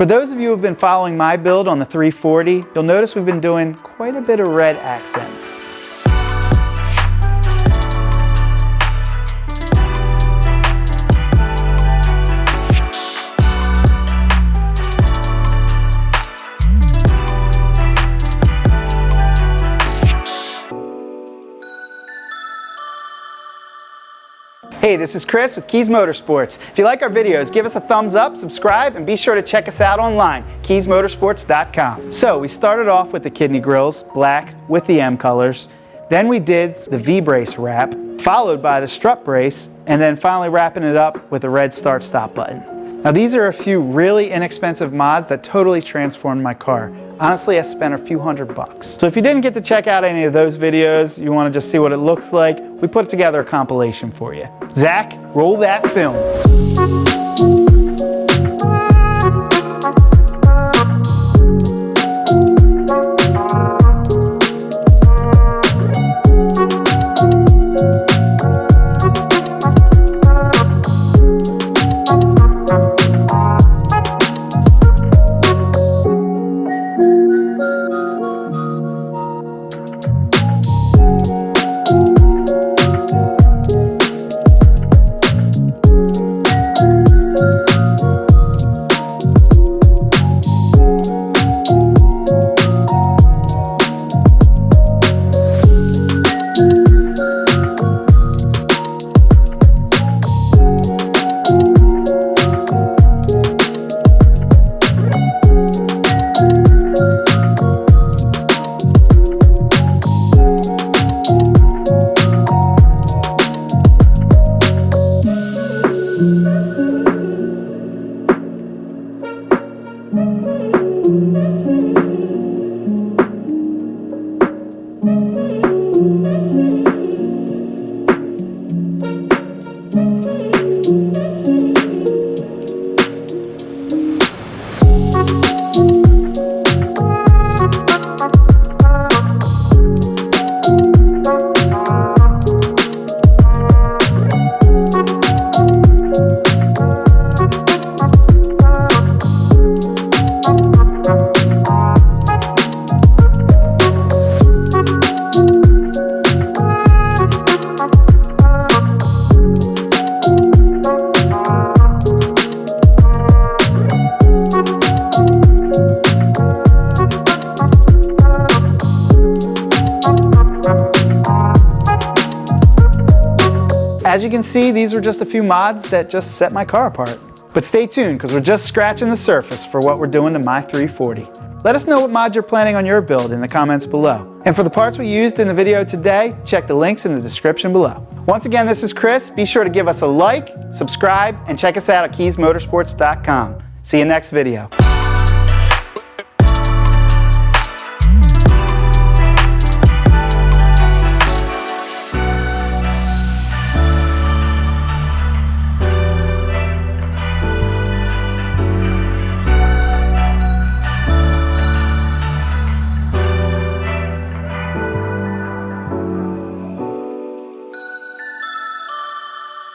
For those of you who have been following my build on the 340, you'll notice we've been doing quite a bit of red accents. Hey, this is Chris with Kies Motorsports. If you like our videos, give us a thumbs up, subscribe, and be sure to check us out online, kiesmotorsports.com. So we started off with the kidney grills, black with the M colors. Then we did the V-brace wrap, followed by the strut brace, and then finally wrapping it up with a red start-stop button. Now these are a few really inexpensive mods that totally transformed my car. Honestly, I spent a few $100. So if you didn't get to check out any of those videos, you want to just see what it looks like, we put together a compilation for you. Zach, roll that film. As you can see, these were just a few mods that just set my car apart. But stay tuned, because we're just scratching the surface for what we're doing to my 340. Let us know what mods you're planning on your build in the comments below. And for the parts we used in the video today, check the links in the description below. Once again, this is Chris. Be sure to give us a like, subscribe, and check us out at kiesmotorsports.com. See you next video.